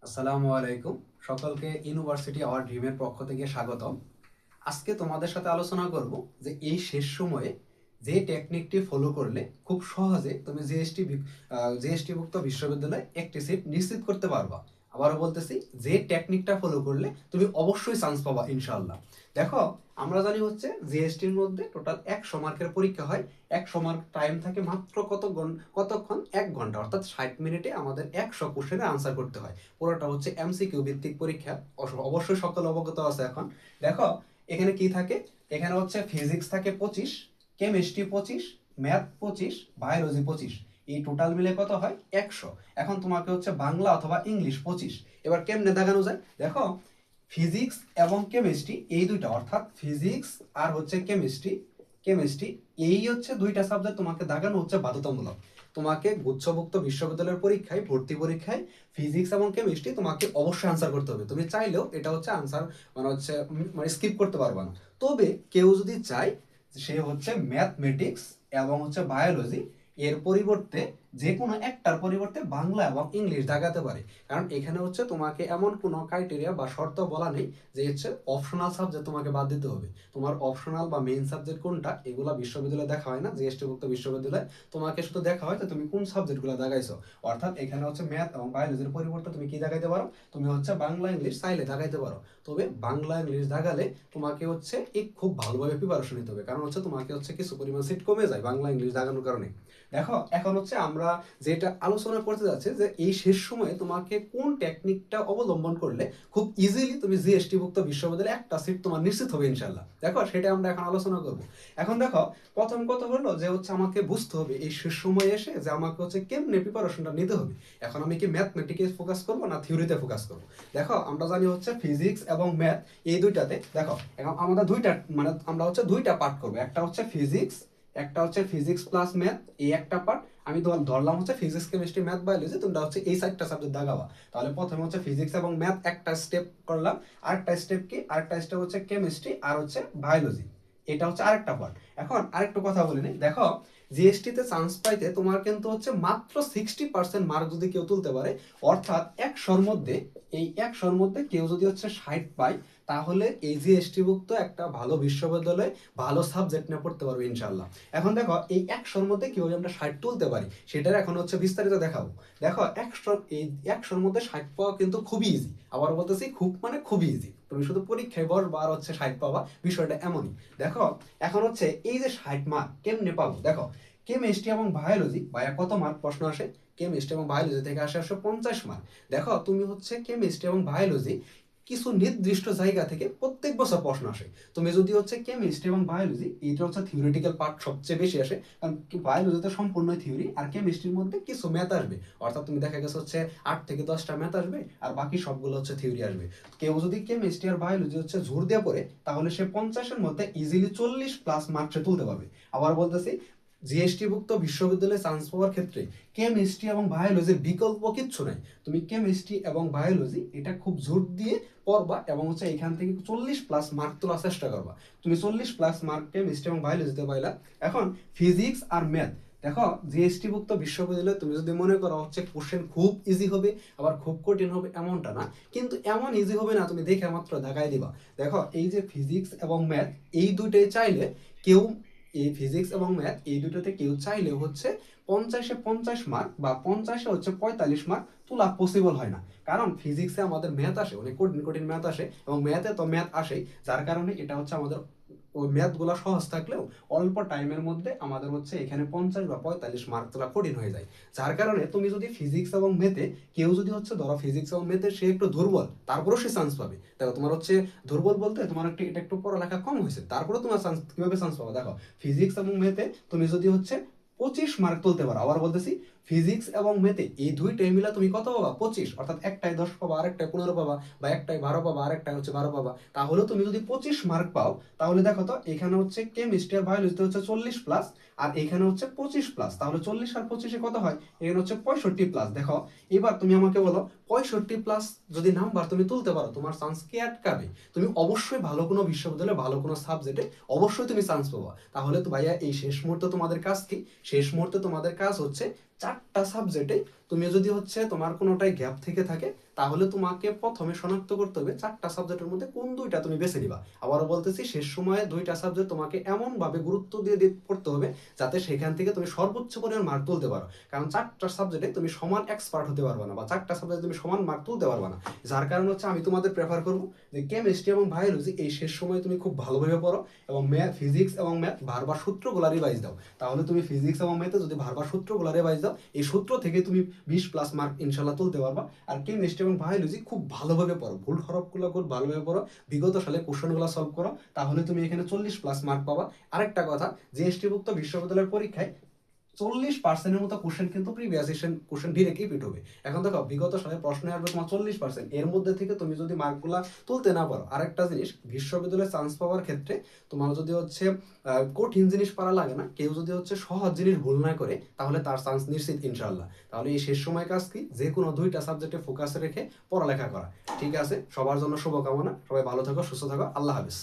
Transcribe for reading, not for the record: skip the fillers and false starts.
আসসালামু আলাইকুম। সকলকে ইউনিভার্সিটি আওয়ার ড্রিমের পক্ষ থেকে স্বাগতম। আজকে তোমাদের সাথে আলোচনা করব যে এই শেষ সময়ে যে টেকনিকটি ফলো করলে খুব সহজে তুমি জিএসটিভুক্ত বিশ্ববিদ্যালয়ে একটি সিট নিশ্চিত করতে পারবা। আবারও বলতেছি, যে টেকনিকটা ফলো করলে তুমি অবশ্যই চান্স পাবা ইনশাআল্লাহ। দেখো, আমরা জানি হচ্ছে জিএসটির মধ্যে টোটাল 100 মার্কের পরীক্ষা হয়। 100 মার্ক টাইম থাকে মাত্র কতক্ষণ? 1 ঘন্টা, অর্থাৎ 60 মিনিটে আমাদের 100 কোশ্চেনের আনসার করতে হয়। পুরোটা হচ্ছে এমসিকিউ ভিত্তিক পরীক্ষা। অবশ্যই সকল অবগত আছে এখন। দেখো, এখানে কি থাকে? এখানে হচ্ছে ফিজিক্স থাকে 25, কেমিস্ট্রি 25, ম্যাথ 25, বায়োলজি 25। এই টোটাল মিলে কত হয়? 100। এখন তোমাকে হচ্ছে বাংলা অথবা ইংলিশ 25। এবার কেমনে দেখানো যায় দেখো, ফিজিক্স এবং কেমিস্ট্রি এই দুইটা, অর্থাৎ ফিজিক্স আর হচ্ছে কেমিস্ট্রি এই হচ্ছে দুইটা সাবজেক্ট তোমাকে দাগানো হচ্ছে বাধ্যতামূলক। তোমাকে গুচ্ছভুক্ত বিশ্ববিদ্যালয়ের পরীক্ষায়, ভর্তি পরীক্ষায় ফিজিক্স এবং কেমিস্ট্রি তোমাকে অবশ্যই আনসার করতে হবে। তুমি চাইলেও এটা হচ্ছে আনসার মানে স্কিপ করতে পারবে না। তবে কেউ যদি চায়, সে হচ্ছে ম্যাথমেটিক্স এবং হচ্ছে বায়োলজি এর পরিবর্তে যে কোনো একটার পরিবর্তে বাংলা এবং ইংলিশ দাগাতে পারে। কারণ এখানে হচ্ছে তোমাকে এমন কোনো ক্রাইটেরিয়া বা শর্ত বলা নেই যে হচ্ছে অপশনাল সাবজেক্ট তোমাকে বাদ দিতে হবে। তোমার অপশনাল বা মেইন সাবজেক্ট কোনটা এগুলা বিশ্ববিদ্যালয়ে দেখা হয় না। জিএসটিভুক্ত বিশ্ববিদ্যালয়ে তোমাকে শুধু দেখা হয় যে তুমি কোন সাবজেক্টগুলো দাগাইছো। অর্থাৎ এখানে হচ্ছে ম্যাথ এবং বায়োলজির পরিবর্তে তুমি কি দাগাইতে পারো? তুমি হচ্ছে বাংলা ইংলিশ চাইলে দাগাইতে পারো। তবে বাংলা ইংলিশ দাগালে তোমাকে হচ্ছে খুব ভালোভাবে প্রিপারেশন নিতে হবে, কারণ হচ্ছে তোমাকে হচ্ছে কিছু পরিমাণ সিট কমে যায় বাংলা ইংলিশ দাগানোর কারণে। দেখো, এখন হচ্ছে আমরা যেটা আলোচনা করতে যাচ্ছি যে এই শেষ সময়ে তোমাকে কোন টেকনিকটা অবলম্বন করলে খুব ইজিলি তুমি জিএসটিভুক্ত বিশ্ববিদ্যালয়ে একটা সিট তোমার নিশ্চিত হবে ইনশাল্লাহ। দেখো, সেটা আমরা এখন আলোচনা করব। এখন দেখো, প্রথম কথা হলো যে হচ্ছে আমাকে বুঝতে হবে এই শেষ সময়ে এসে যে আমাকে হচ্ছে কেমনে প্রিপারেশনটা নিতে হবে। এখন আমি কি ম্যাথমেটিক্সে ফোকাস করবো না থিওরিতে ফোকাস করবো? দেখো, আমরা জানি হচ্ছে ফিজিক্স এবং ম্যাথ এই দুইটাতে, দেখো এখন আমাদের দুইটা আমরা হচ্ছে দুইটা পার্ট করবো। একটা হচ্ছে ফিজিক্স প্লাস ম্যাথ, এই একটা পার্ট। আমি ধরলাম হচ্ছে ফিজিক্স কেমিস্ট্রি ম্যাথ বায়োলজি, তোমরা হচ্ছে এই চারটা সাবজেক্ট দাগাবা। তাহলে প্রথমে হচ্ছে ফিজিক্স এবং ম্যাথ একটা স্টেপ করলাম। আরেকটা স্টেপ কি? আরেকটা স্টেপ হচ্ছে কেমিস্ট্রি আর হচ্ছে বায়োলজি। এটা হচ্ছে আরেকটা পার্ট। এখন আরেকটু কথা বলে নি। দেখো, জিএসটিতে চান্স পাইতে তোমার কিন্তু হচ্ছে মাত্র 60% মার্ক যদি কেউ তুলতে পারে, অর্থাৎ 100-র মধ্যে কেউ যদি হচ্ছে 60 পায়, তাহলে এই জিএসটিভুক্ত একটা ভালো বিশ্ববিদ্যালয়ে ভালো সাবজেক্ট নিয়ে পড়তে পারবে ইনশাল্লাহ। এখন দেখো, এই 100-র মধ্যে কিভাবে আমরা 60 তুলতে পারি সেটার এখন হচ্ছে বিস্তারিত দেখাবো। দেখো, 100-র মধ্যে 60 পাওয়া কিন্তু খুবই ইজি। আবার বলতেছি, খুবই ইজি। তুমি শুধু পরীক্ষায় বসবা আর হচ্ছে 60 পাবা, বিষয়টা এমনই। দেখো, এখন হচ্ছে এই যে 60 মার্ক কেমনে পাবো? দেখো, কেমিস্ট্রি এবং বায়োলজি ভাইয়া কত মার্ক প্রশ্ন আসে? কেমিস্ট্রি এবং বায়োলজি থেকে আসে 50 মার্ক। দেখো, তুমি হচ্ছে কেমিস্ট্রি এবং বায়োলজি কিছু নির্দিষ্ট জায়গা থেকে প্রত্যেক বছর প্রশ্ন আসে। তুমি যদি হচ্ছে কেমিস্ট্রি এবং বায়োলজি, এইটা হচ্ছে থিওরিটিক্যাল পার্ট সবচেয়ে বেশি আসে, কারণ বায়োলজিতে সম্পূর্ণ থিওরি আর কেমিস্ট্রির মধ্যে কিছু ম্যাথ আসবে। অর্থাৎ তুমি দেখা গেছে হচ্ছে 8 থেকে 10টা ম্যাথ আসবে আর বাকি সবগুলো হচ্ছে থিওরি আসবে। কেউ যদি কেমিস্ট্রি আর বায়োলজি হচ্ছে জোর দিয়ে পড়ে, তাহলে সে 50-এর মধ্যে ইজিলি 40+ মার্ক সে তুলতে পারবে। আবার বলতেছি, জিএসটিভুক্ত বিশ্ববিদ্যালয়ে চান্স পাওয়ার ক্ষেত্রে কেমিস্ট্রি এবং বায়োলজির বিকল্প কিচ্ছু নাই। তুমি কেমিস্ট্রি এবং বায়োলজি এটা খুব জোর দিয়ে পড়বা এবং হচ্ছে এখান থেকে 40+ মার্ক তোলার চেষ্টা করবা। তুমি 40+ মার্ক কেমিস্ট্রি এবং বায়োলজিতে পাইলা। এখন ফিজিক্স আর ম্যাথ, দেখো জিএসটিভুক্ত বিশ্ববিদ্যালয়ে তুমি যদি মনে করো হচ্ছে কোশ্চেন খুব ইজি হবে আবার খুব কঠিন হবে, এমনটা না। কিন্তু এমন ইজি হবে না তুমি দেখে মাত্র দেখাই দিবা। দেখো, এই যে ফিজিক্স এবং ম্যাথ এই দুইটাই চাইলে কেউ, এই ফিজিক্স এবং ম্যাথ এই দুটোতে কেউ চাইলে হচ্ছে 50-এ 50 মার্ক বা 50-এ হচ্ছে 45 মার্ক তোলা পসিবল হয় না। কারণ ফিজিক্সে আমাদের ম্যাথ আসে, অনেক কঠিন কঠিন ম্যাথ আসে, এবং ম্যাথে তো ম্যাথ আসেই। যার কারণে এটা হচ্ছে আমাদের ওই ম্যাথগুলো সহজ থাকলেও অল্প টাইমের মধ্যে আমাদের হচ্ছে এখানে 50 বা 45 মার্ক তোলা কঠিন হয়ে যায়। যার কারণে তুমি যদি ফিজিক্স এবং মেথে, কেউ যদি হচ্ছে ধরো ফিজিক্স এবং মেথে সে একটু দুর্বল, তারপরেও সে চান্স পাবে। দেখো, তোমার হচ্ছে দুর্বল বলতে তোমার এটা একটু পড়ালেখা কম হয়েছে, তারপরে তোমার চান্স কিভাবে চান্স পাবে? দেখো, ফিজিক্স এবং মেথে তুমি যদি হচ্ছে 25 মার্ক তুলতে পারো, আবার বলতেছি ফিজিক্স এবং মেথে এই দুইটাই মিলা তুমি কত পাবা? 25। অর্থাৎ একটাই 10 পাবা, আরেকটাই 15 পাবা, বা একটাই 12 পাবা, আরেকটাই হচ্ছে 12 পাবা। তাহলে তুমি যদি 25 মার্ক পাও, তাহলে দেখো তো এখানে হচ্ছে কেমিস্ট্রি আর বায়োলজিতে হচ্ছে 40+, আর এখানে হচ্ছে 25+, তাহলে 40 আর 25-এ কত হয়? এখানে হচ্ছে 65+। দেখো, এবার তুমি আমাকে বলো, 65+ যদি নাম্বার তুমি তুলতে পারো, তোমার চান্স কে আটকাবে? তুমি অবশ্যই ভালো কোনো বিশ্ববিদ্যালয়ে ভালো কোনো সাবজেক্টে অবশ্যই তুমি চান্স পাবা। তাহলে তো ভাইয়া এই শেষ মুহূর্তে তোমাদের কাজ কি? শেষ মুহূর্তে তোমাদের কাজ হচ্ছে 4টা সাবজেক্টে তুমি যদি হচ্ছে তোমার কোনোটাই গ্যাপ থেকে থাকে, তাহলে তোমাকে প্রথমে শনাক্ত করতে হবে 4টা সাবজেক্টের মধ্যে কোন 2টা তুমি বেছে নিবা। আবারও বলতেছি, শেষ সময়ে 2টা সাবজেক্ট তোমাকে এমনভাবে গুরুত্ব দিয়ে পড়তে হবে যাতে সেখান থেকে তুমি সর্বোচ্চ পরিমাণ মার্ক তুলতে পারো। কারণ 4টা সাবজেক্টে তুমি সমান এক্সপার্ট হতে পারবে না, বা 4টা সাবজেক্টে তুমি সমান মার্ক তুলতে পারবে না। যার কারণ হচ্ছে আমি তোমাদের প্রেফার করবো যে কেমিস্ট্রি এবং বায়োলজি এই শেষ সময়ে তুমি খুব ভালোভাবে পড়ো, এবং ফিজিক্স এবং ম্যাথ বারবার সূত্রগুলা রিভাইজ দাও। তাহলে তুমি ফিজিক্স এবং ম্যাথে যদি বারবার সূত্রগুলা রিভাইজ দাও, এই সূত্র থেকে তুমি 20+ মার্ক ইনশাল্লাহ তুলতে পারবা। আর কেমিস্ট্রি এবং বায়োলজি খুব ভালোভাবে পড়ো, ভুল হরফগুলো খুব ভালোভাবে পড়ো, বিগত সালে কোশ্চেনগুলো সলভ করো, তাহলে তুমি এখানে 40+ মার্ক পাবা। আরেকটা কথা, জিএসটিভুক্ত বিশ্ববিদ্যালয়ের পরীক্ষায় 40%-এর মতো কোশ্চেন কিন্তু প্রিভিয়াস কোশ্চেন ডিরেক্ট রিপিট হবে। এখন দেখো, বিগত সালের প্রশ্নে আসবে তোমার 40%, এর মধ্যে থেকে তুমি যদি মার্কগুলা তুলতে না পারো। আরেকটা জিনিস, বিশ্ববিদ্যালয়ে চান্স পাওয়ার ক্ষেত্রে তোমার যদি হচ্ছে কঠিন জিনিস পারা লাগে না, কেউ যদি হচ্ছে সহজ জিনিস ভুল না করে, তাহলে তার চান্স নিশ্চিত ইনশাল্লাহ। তাহলে এই শেষ সময় কাজ কি, যে কোনো 2টা সাবজেক্টে ফোকাস রেখে পড়ালেখা করা। ঠিক আছে, সবার জন্য শুভকামনা, সবাই ভালো থাকো, সুস্থ থাকো, আল্লাহ হাফেজ।